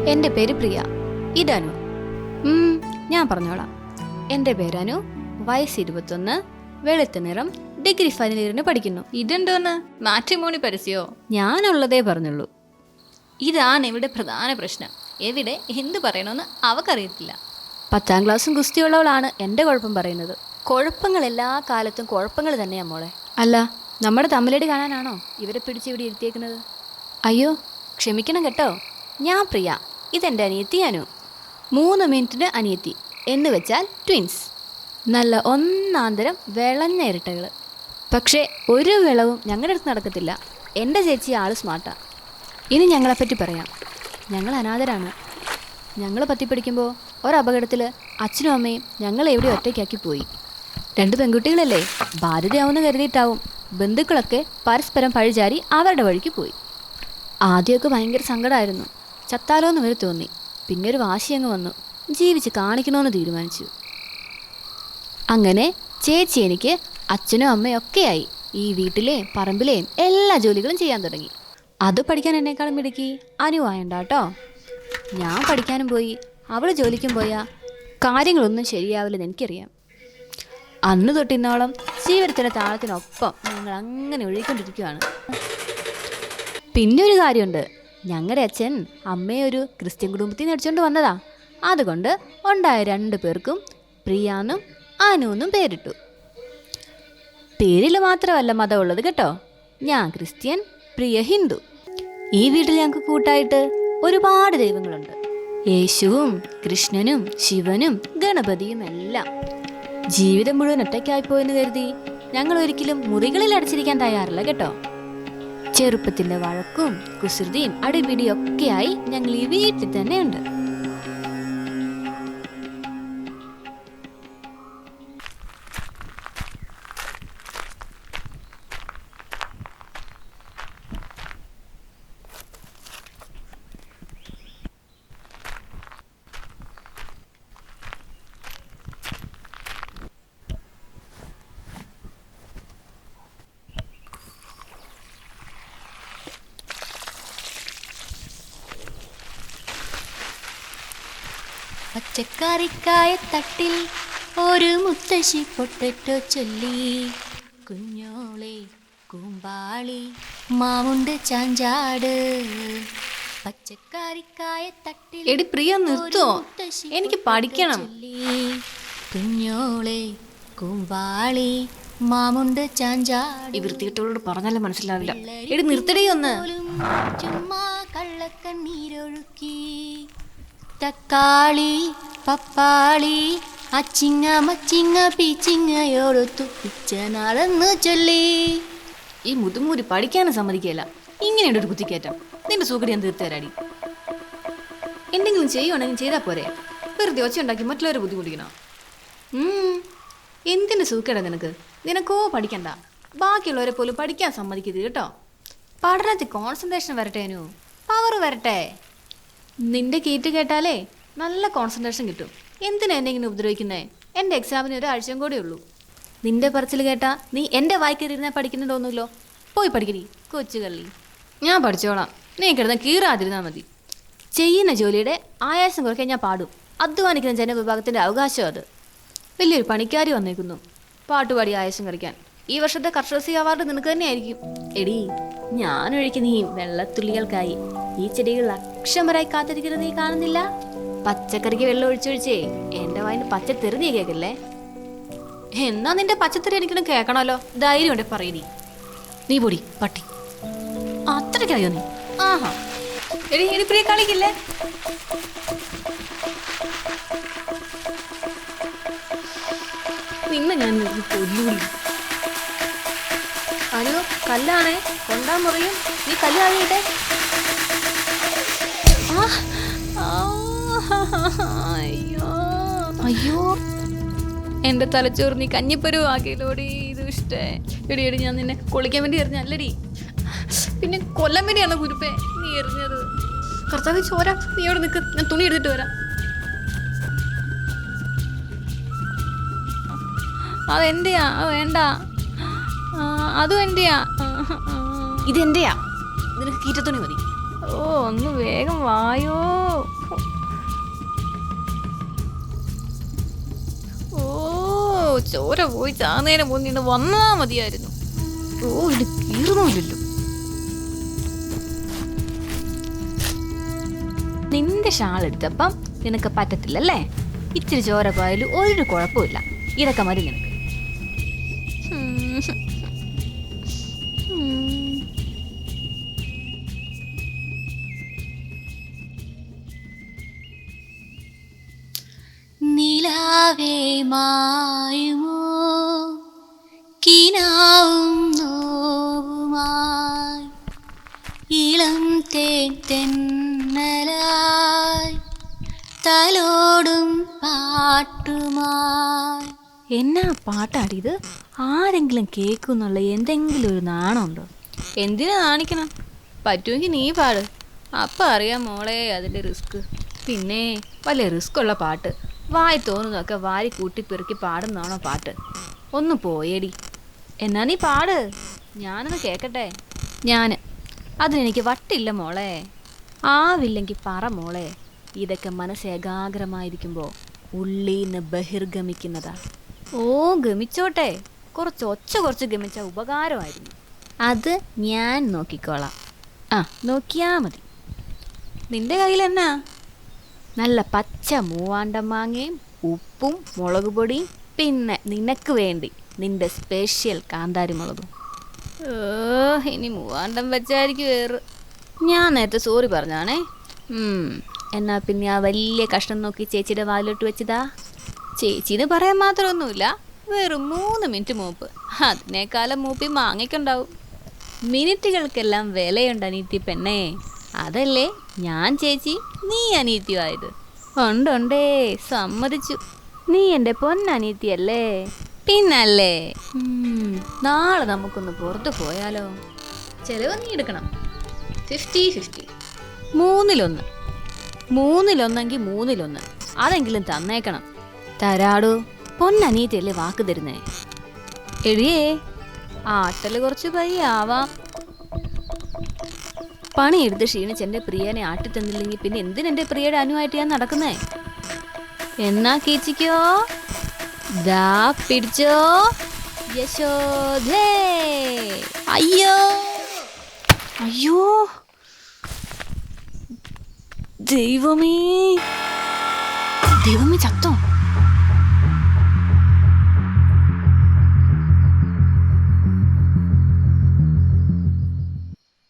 എൻ്റെ പേര് പ്രിയ, ഇതനു. ഞാൻ പറഞ്ഞോളാം. എൻ്റെ പേരനു, വയസ്സ് 21, വെളുത്ത നിറം, ഡിഗ്രി ഫൈനൽ ഇയറിന് പഠിക്കുന്നു. ഇതെന്തോന്ന് മാട്രിമോണി പരസ്യോ? ഞാനുള്ളതേ പറഞ്ഞുള്ളൂ. ഇതാണ് ഇവിടെ പ്രധാന പ്രശ്നം. എവിടെ എന്ത് പറയണമെന്ന് അവക്കറിയത്തില്ല. 10ാം ക്ലാസ്സും ഗുസ്തിയുള്ളവളാണ് എൻ്റെ കുഴപ്പം പറയുന്നത്. കുഴപ്പങ്ങൾ എല്ലാ കാലത്തും കുഴപ്പങ്ങൾ തന്നെയാ മോളെ. അല്ല, നമ്മുടെ തമ്മിലടി കാണാനാണോ ഇവരെ പിടിച്ച് ഇവിടെ ഇരുത്തിയേക്കുന്നത്? അയ്യോ ക്ഷമിക്കണം കേട്ടോ. ഞാൻ പ്രിയ, ഇതെൻ്റെ അനിയത്തി അനു. 3 മിനിറ്റിന് അനിയത്തി എന്ന് വെച്ചാൽ ട്വിൻസ്. നല്ല ഒന്നാന്തരം വിളഞ്ഞ ഇരട്ടകൾ. പക്ഷേ ഒരു വിളവും ഞങ്ങളുടെ അടുത്ത് നടക്കത്തില്ല. എൻ്റെ ചേച്ചി ആൾ സ്മാർട്ടാ. ഇനി ഞങ്ങളെപ്പറ്റി പറയാം. ഞങ്ങൾ അനാഥരാണ്. ഞങ്ങൾ പറ്റിപ്പിടിക്കുമ്പോൾ ഒരപകടത്തിൽ അച്ഛനും അമ്മയും ഞങ്ങളെ എവിടെ ഒറ്റയ്ക്കാക്കി പോയി. 2 പെൺകുട്ടികളല്ലേ, ബാധ്യതയാവുമെന്ന് കരുതിയിട്ടാവും ബന്ധുക്കളൊക്കെ പരസ്പരം പഴിചാരി അവരുടെ വഴിക്ക് പോയി. ആദ്യമൊക്കെ ഭയങ്കര സങ്കടമായിരുന്നു. ചത്താലോ എന്ന് വരെ തോന്നി. പിന്നെ ഒരു വാശി അങ്ങ് വന്നു. ജീവിച്ച് കാണിക്കണമെന്ന് തീരുമാനിച്ചു. അങ്ങനെ ചേച്ചി എനിക്ക് അച്ഛനും അമ്മയും ഒക്കെയായി ഈ വീട്ടിലെയും പറമ്പിലെയും എല്ലാ ജോലികളും ചെയ്യാൻ തുടങ്ങി. അത് പഠിക്കാൻ എന്നെക്കാളും മിടുക്കി അനുവായണ്ട കേട്ടോ. ഞാൻ പഠിക്കാനും പോയി, അവൾ ജോലിക്കും പോയാൽ കാര്യങ്ങളൊന്നും ശരിയാവില്ലെന്ന് എനിക്കറിയാം. അന്ന് തൊട്ടിന്നോളം ജീവിതത്തിൻ്റെ താളത്തിനൊപ്പം ഞങ്ങൾ അങ്ങനെ ഒഴുകിക്കൊണ്ടിരിക്കുകയാണ്. പിന്നെ ഒരു കാര്യമുണ്ട്. ഞങ്ങളുടെ അച്ഛൻ അമ്മയെ ഒരു ക്രിസ്ത്യൻ കുടുംബത്തിൽ നിന്ന് അടിച്ചുകൊണ്ട് വന്നതാ. അതുകൊണ്ട് ഉണ്ടായ 2 പേർക്കും പ്രിയാന്നും അനുവെന്നും പേരിട്ടു. പേരിൽ മാത്രമല്ല മതമുള്ളത് കേട്ടോ. ഞാൻ ക്രിസ്ത്യൻ, പ്രിയ ഹിന്ദു. ഈ വീട്ടിൽ ഞങ്ങൾക്ക് കൂട്ടായിട്ട് ഒരുപാട് ദൈവങ്ങളുണ്ട്. യേശുവും കൃഷ്ണനും ശിവനും ഗണപതിയും എല്ലാം. ജീവിതം മുഴുവൻ ഒറ്റയ്ക്കായിപ്പോയെന്ന് കരുതി ഞങ്ങൾ ഒരിക്കലും മുറികളിൽ അടച്ചിരിക്കാൻ തയ്യാറില്ല കേട്ടോ. ചെറുപ്പത്തിൻ്റെ വഴക്കും കുസൃതിയും അടിപിടിയും ഒക്കെയായി ഞങ്ങൾ ഈ വീട്ടിൽ തന്നെ ഉണ്ട്. പച്ചക്കറിക്കായ തട്ടിൽ ഒരു മുത്തശ്ശി പൊട്ടറ്റോ ചൊല്ലി, കുഞ്ഞോളെ കൂമ്പാളി മാവുണ്ട് ചാഞ്ചാട്. പച്ചക്കറിക്കായ തട്ടിൽ എടി പ്രിയ നിർത്തോ, എനിക്ക് പഠിക്കണം. കുഞ്ഞോളെ കൂമ്പാളി മാമുണ്ട് ചാഞ്ചാട്. ഈ വൃത്തികെട്ടവളോട് പറഞ്ഞാലും മനസ്സിലാവില്ല. എടി നിർത്തടേ ഒന്ന്. ചുമ്മാ കള്ളക്കണ്ണീരൊഴുക്കി തക്കാളി പപ്പാളി അച്ചിങ്ങ മച്ചിങ്ങ പീച്ചിങ്ങയോടൊത്തു പിച്ച നാളെന്ന് ചൊല്ലി. ഈ മുതുമൂരി പഠിക്കാനും സമ്മതിക്കുകയില്ല. ഇങ്ങനെയുണ്ട് ഒരു കുത്തിക്കയറ്റം. നിന്റെ സൂക്കടി ഞാൻ തീർത്തു തരാടി. എന്തെങ്കിലും ചെയ്യുവാണെങ്കിൽ ചെയ്താൽ പോരെ. വെറുതെ ഒച്ച ഉണ്ടാക്കി മറ്റുള്ളവരെ ബുദ്ധിമുട്ടിക്കണോ? എന്തിൻ്റെ സൂക്കേടാ നിനക്ക്? നിനക്കോ പഠിക്കണ്ട. ബാക്കിയുള്ളവരെ പോലും പഠിക്കാൻ സമ്മതിക്കരുത് കേട്ടോ. പഠനത്തിൽ കോൺസെൻട്രേഷൻ വരട്ടെ, പവർ വരട്ടെ. നിന്റെ കീറ്റ് കേട്ടാലേ നല്ല കോൺസെൻട്രേഷൻ കിട്ടും. എന്തിനാ എന്നെ ഇങ്ങനെ ഉപദ്രവിക്കുന്നേ? എൻ്റെ എക്സാമിന് 1 ആഴ്ചയും കൂടെ ഉള്ളൂ. നിന്റെ പറച്ചിൽ കേട്ടാ നീ എൻ്റെ വായിക്കറിയിരുന്നാൽ പഠിക്കുന്നുണ്ടോന്നുമല്ലോ. പോയി പഠിക്കടി കൊച്ചുകള്ളി. ഞാൻ പഠിച്ചോളാം, നീ കിടന്ന് കീറാതിരുന്നാൽ മതി. ചെയ്യുന്ന ജോലിയുടെ ആയാസം കുറയ്ക്കാൻ ഞാൻ പാടും. അധ്വാനിക്കുന്ന ജനവിഭാഗത്തിൻ്റെ അവകാശം അത്. വലിയൊരു പണിക്കാരി വന്നേക്കുന്നു പാട്ടുപാടി ആയാസം കുറയ്ക്കാൻ. ഈ വർഷത്തെ കർഷകശ്രീ അവാർഡ് നിനക്ക് തന്നെയായിരിക്കും. എടി, ഞാനൊഴിക്കുന്ന ഈ വെള്ളത്തുള്ളികൾക്കായി ഈ ചെടികൾ അക്ഷമരായി കാത്തിരിക്കുന്നത് നീ കാണുന്നില്ല? പച്ചക്കറിക്ക് വെള്ളം ഒഴിച്ചൊഴിച്ചേ എൻ്റെ വായിന് പച്ചത്തെറി നീ കേൾക്കില്ലേ? എന്നാ നിന്റെ പച്ചത്തെറി എനിക്കൊന്നും കേൾക്കണമല്ലോ. ധൈര്യം ഉണ്ടെ പറയടി. നീ പൊടി പട്ടി. അത്രയ്ക്കറിയോ നീ? ആഹാ എടി, എടി പ്രിയ കളിക്കില്ലേ? നിന്നെ ഞാൻ കൊല്ലൂടി. അനു, കല്ലാണേ, കൊണ്ടാൻ മുറിയും. നീ കല്ല് കഴിയട്ടെ. അയ്യോ അയ്യോ, എൻ്റെ തലച്ചോറ് നീ കഞ്ഞിപ്പരുവാക്കിയില്ലോടി. ഇത് ഇഷ്ടേ. എടി എടി, ഞാൻ നിന്നെ കൊള്ളിക്കാൻ വേണ്ടി എറിഞ്ഞല്ലടി, പിന്നെ കൊല്ലാൻ വേണ്ടിയാണ് കുരുപ്പേ നീ എറിഞ്ഞത്. കർത്താവ് ചോര, നീ അവിടെ നിൽക്ക്, ഞാൻ തുണി എടുത്തിട്ട് വരാം. അതെന്റെയാ? വേണ്ട, അതും എന്റെയാ. ഇതെന്റെയാ. നിനക്ക് കീറ്റത്തുണി മതി. ഓ, ഒന്ന് വേഗം വായോ. ചോര പോയി ചാന്നേരം മുന്നിന്ന് വന്നാ മതിയായിരുന്നു. ഓ ഇത് കീറുന്നില്ലല്ലോ. നിന്റെ ഷാൾ എടുത്തപ്പം നിനക്ക് പറ്റത്തില്ലല്ലേ? ഇച്ചിരി ചോര പോയാലും ഒരു കുഴപ്പമില്ല. ഇതൊക്കെ മതി നിനക്ക്. നിലാവേ മായുമോ കിനാവും നോവുമായി ഇളം തേൻ തെന്നലായി തലോടും പാട്ടുമായി. എന്നാ പാട്ടാടിയത്? ആരെങ്കിലും കേൾക്കുന്നുള്ള എന്തെങ്കിലും ഒരു നാണമുണ്ടോ? എന്തിനാ നാണിക്കണം? പറ്റുമെങ്കിൽ നീ പാട്. അപ്പം അറിയാം മോളെ അതിൻ്റെ റിസ്ക്. പിന്നെ വലിയ റിസ്ക് ഉള്ള പാട്ട് വായി തോന്നുന്നതൊക്കെ വാരി കൂട്ടിപ്പെറുക്കി പാടുന്നതാണോ പാട്ട്? ഒന്ന് പോയേടി. എന്നാ നീ പാട്, ഞാനത് കേൾക്കട്ടെ. അതിനെനിക്ക് വട്ടില്ല മോളെ. ആവില്ലെങ്കിൽ പറ മോളെ. ഇതൊക്കെ മനസ്സ് ഏകാഗ്രമായിരിക്കുമ്പോൾ ഉള്ളീന്ന് ബഹിർഗമിക്കുന്നതാ. ഓ ഗമിച്ചോട്ടെ, കുറച്ച് ഗമിച്ച ഉപകാരമായിരുന്നു. അത് ഞാൻ നോക്കിക്കോളാം. ആ നോക്കിയാ മതി. നിന്റെ കയ്യിൽ എന്നാ? നല്ല പച്ച മൂവാണ്ടൻ മാങ്ങയും ഉപ്പും മുളക് പൊടിയും, പിന്നെ നിനക്ക് വേണ്ടി നിന്റെ സ്പെഷ്യൽ കാന്താരി മുളകും. ഇനി മൂവാണ്ടം വെച്ചായിരിക്കും വേറെ. ഞാൻ നേരത്തെ സോറി പറഞ്ഞാണേ. എന്നാ പിന്നെ ആ വലിയ കഷ്ണം നോക്കി ചേച്ചിയുടെ വാലിലോട്ട് വെച്ചതാ. ചേച്ചിന്ന് പറയാൻ മാത്രമൊന്നുമില്ല, വെറും 3 മിനിറ്റ് മൂപ്പ്. അതിനേക്കാളും മൂപ്പി മാങ്ങയ്ക്കുണ്ടാവും. മിനിറ്റുകൾക്കെല്ലാം വിലയുണ്ട് അനീത്തി പെണ്ണേ. അതല്ലേ ഞാൻ ചേച്ചി നീ അനീത്തിയായത്. ഉണ്ടേ, സമ്മതിച്ചു. നീ എൻ്റെ പൊന്നനീത്തിയല്ലേ? പിന്നല്ലേ. നാളെ നമുക്കൊന്ന് പുറത്ത് പോയാലോ? ചെലവ് നീ എടുക്കണം. 50-50. 3-1. 3-1എങ്കിൽ 3-1 അതെങ്കിലും തന്നേക്കണം. തരാടോ, പൊന്നനീത്തിയല്ലേ വാക്ക് തരുന്നേ. എഴിയേ, ആട്ടല് കുറച്ച് പയ്യാവാം. പണിയെടുത്ത് ക്ഷീണിച്ച് എൻ്റെ പ്രിയനെ ആട്ടിത്തന്നില്ലെങ്കിൽ പിന്നെ എന്തിനെൻ്റെ പ്രിയയുടെ അനുവായിട്ട് ഞാൻ നടക്കുന്നേ? എന്നാ കീച്ചിക്കോ, ദാ പിടിച്ചോ യശോദേ. അയ്യോ അയ്യോ ദൈവമേ ചത്തോ?